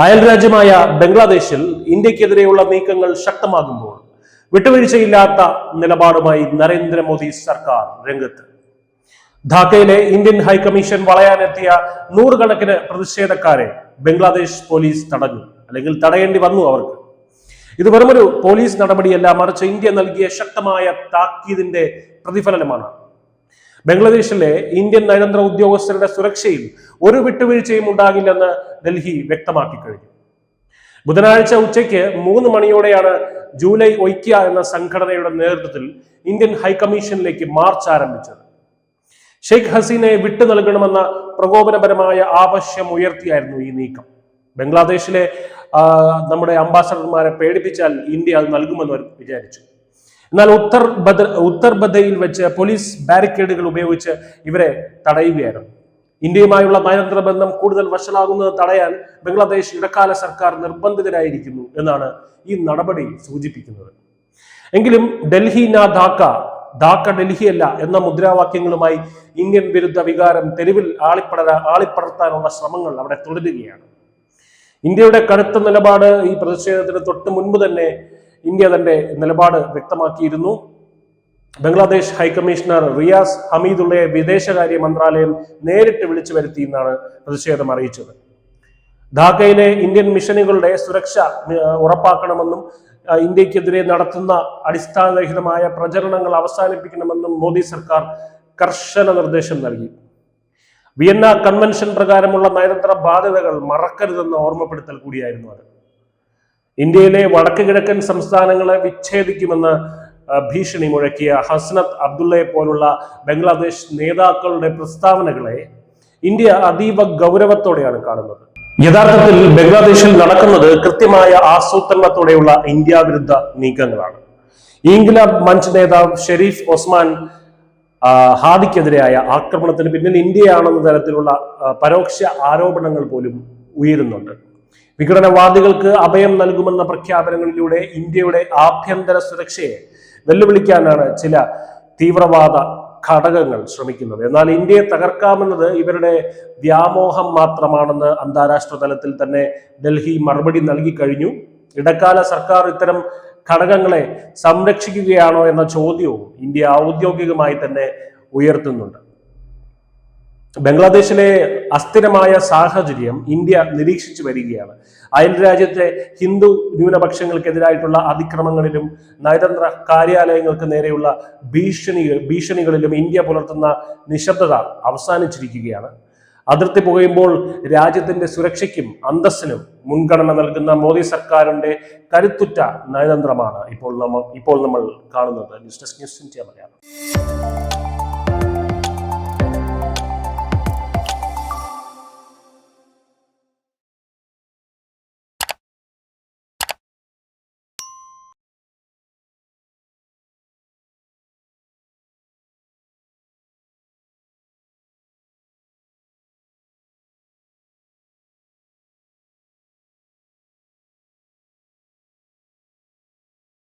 അയൽരാജ്യമായ ബംഗ്ലാദേശിൽ ഇന്ത്യക്കെതിരെയുള്ള നീക്കങ്ങൾ ശക്തമാകുമ്പോൾ വിട്ടുവീഴ്ചയില്ലാത്ത നിലപാടുമായി നരേന്ദ്രമോദി സർക്കാർ രംഗത്ത്. ധാക്കയിലെ ഇന്ത്യൻ ഹൈക്കമ്മീഷൻ വളയാനെത്തിയ നൂറുകണക്കിന് പ്രതിഷേധക്കാരെ ബംഗ്ലാദേശ് പോലീസ് തടഞ്ഞു, അല്ലെങ്കിൽ തടയേണ്ടി വന്നു അവർക്ക്. ഇത് വെറുമൊരു പോലീസ് നടപടിയല്ല, മറിച്ച് ഇന്ത്യ നൽകിയ ശക്തമായ താക്കീതിന്റെ പ്രതിഫലനമാണ്. ബംഗ്ലാദേശിലെ ഇന്ത്യൻ നയതന്ത്ര ഉദ്യോഗസ്ഥരുടെ സുരക്ഷയിൽ ഒരു വിട്ടുവീഴ്ചയും ഉണ്ടാകില്ലെന്ന് ഡൽഹി വ്യക്തമാക്കി കഴിഞ്ഞു. ബുധനാഴ്ച ഉച്ചയ്ക്ക് 3 മണിയോടെയാണ് ജൂലൈ ഐക്യ എന്ന സംഘടനയുടെ നേതൃത്വത്തിൽ ഇന്ത്യൻ ഹൈക്കമ്മീഷനിലേക്ക് മാർച്ച് ആരംഭിച്ചത്. ഷെയ്ഖ് ഹസീനയെ വിട്ടു നൽകണമെന്ന പ്രകോപനപരമായ ആവശ്യം ഉയർത്തിയായിരുന്നു ഈ നീക്കം. ബംഗ്ലാദേശിലെ നമ്മുടെ അംബാസഡർമാരെ പേടിപ്പിച്ചാൽ ഇന്ത്യ അത് നൽകുമെന്ന് അവർ വിചാരിച്ചു. എന്നാൽ ഉത്തർബദ്ധയിൽ വെച്ച് പോലീസ് ബാരിക്കേഡുകൾ ഉപയോഗിച്ച് ഇവരെ തടയുകയായിരുന്നു. ഇന്ത്യയുമായുള്ള നയതന്ത്ര ബന്ധം കൂടുതൽ വഷളാകുന്നത് തടയാൻ ബംഗ്ലാദേശ് ഇടക്കാല സർക്കാർ നിർബന്ധിതരായിരിക്കുന്നു എന്നാണ് ഈ നടപടി സൂചിപ്പിക്കുന്നത്. എങ്കിലും ഡൽഹി നാ ധാക്ക, ധാക്ക ഡൽഹിയല്ല എന്ന മുദ്രാവാക്യങ്ങളുമായി ഇന്ത്യൻ വിരുദ്ധ വികാരം തെരുവിൽ ആളിപ്പടർത്താനുള്ള ശ്രമങ്ങൾ അവിടെ തുടരുകയാണ്. ഇന്ത്യയുടെ കടുത്ത നിലപാട് ഈ പ്രതിഷേധത്തിന് തൊട്ട് മുൻപ് തന്നെ ഇന്ത്യ തന്റെ നിലപാട് വ്യക്തമാക്കിയിരുന്നു. ബംഗ്ലാദേശ് ഹൈക്കമ്മീഷണർ റിയാസ് ഹമീദുള്ളയെ വിദേശകാര്യ മന്ത്രാലയം നേരിട്ട് വിളിച്ചു വരുത്തി എന്നാണ് പ്രതിഷേധം അറിയിച്ചത്. ധാക്കയിലെ ഇന്ത്യൻ മിഷനുകളുടെ സുരക്ഷ ഉറപ്പാക്കണമെന്നും ഇന്ത്യക്കെതിരെ നടത്തുന്ന അടിസ്ഥാനരഹിതമായ പ്രചരണങ്ങൾ അവസാനിപ്പിക്കണമെന്നും മോദി സർക്കാർ കർശന നിർദ്ദേശം നൽകി. വിയന്ന കൺവെൻഷൻ പ്രകാരമുള്ള നയതന്ത്ര ബാധ്യതകൾ മറക്കരുതെന്ന ഓർമ്മപ്പെടുത്തൽ കൂടിയായിരുന്നു അത്. ഇന്ത്യയിലെ വടക്ക് കിഴക്കൻ സംസ്ഥാനങ്ങളെ വിച്ഛേദിക്കുമെന്ന് ഭീഷണി മുഴക്കിയ ഹസ്നത്ത് അബ്ദുള്ളയെ പോലുള്ള ബംഗ്ലാദേശ് നേതാക്കളുടെ പ്രസ്താവനകളെ ഇന്ത്യ അതീവ ഗൗരവത്തോടെയാണ് കാണുന്നത്. യഥാർത്ഥത്തിൽ ബംഗ്ലാദേശിൽ നടക്കുന്നത് കൃത്യമായ ആസൂത്രണത്തോടെയുള്ള ഇന്ത്യ വിരുദ്ധ നീക്കങ്ങളാണ്. ഇൻക്ലാബ് മഞ്ച് നേതാവ് ഷെരീഫ് ഒസ്മാൻ ഹാദിക്കെതിരായ ആക്രമണത്തിന് പിന്നിൽ ഇന്ത്യയാണെന്ന തരത്തിലുള്ള പരോക്ഷ ആരോപണങ്ങൾ പോലും ഉയരുന്നുണ്ട്. വിഘടനവാദികൾക്ക് അഭയം നൽകുമെന്ന പ്രഖ്യാപനങ്ങളിലൂടെ ഇന്ത്യയുടെ ആഭ്യന്തര സുരക്ഷയെ വെല്ലുവിളിക്കാനാണ് ചില തീവ്രവാദ ഘടകങ്ങൾ ശ്രമിക്കുന്നത്. എന്നാൽ ഇന്ത്യയെ തകർക്കാമെന്നത് ഇവരുടെ വ്യാമോഹം മാത്രമാണെന്ന് അന്താരാഷ്ട്ര തലത്തിൽ തന്നെ ഡൽഹി മറുപടി നൽകി കഴിഞ്ഞു. ഇടക്കാല സർക്കാർ ഇത്തരം ഘടകങ്ങളെ സംരക്ഷിക്കുകയാണോ എന്ന ചോദ്യവും ഇന്ത്യ ഔദ്യോഗികമായി തന്നെ ഉയർത്തുന്നുണ്ട്. ബംഗ്ലാദേശിലെ അസ്ഥിരമായ സാഹചര്യം ഇന്ത്യ നിരീക്ഷിച്ചു വരികയാണ്. അയൽ രാജ്യത്തെ ഹിന്ദു ന്യൂനപക്ഷങ്ങൾക്കെതിരായിട്ടുള്ള അതിക്രമങ്ങളിലും നയതന്ത്ര കാര്യാലയങ്ങൾക്ക് നേരെയുള്ള ഭീഷണികളിലും ഇന്ത്യ പുലർത്തുന്ന നിശബ്ദത അവസാനിച്ചിരിക്കുകയാണ്. അതിർത്തി പുകയുമ്പോൾ രാജ്യത്തിന്റെ സുരക്ഷയ്ക്കും അന്തസ്സിനും മുൻഗണന നൽകുന്ന മോദി സർക്കാരിന്റെ കരുത്തുറ്റ നയതന്ത്രമാണ് ഇപ്പോൾ നമ്മൾ കാണുന്നത്. News desk news India Malayalam.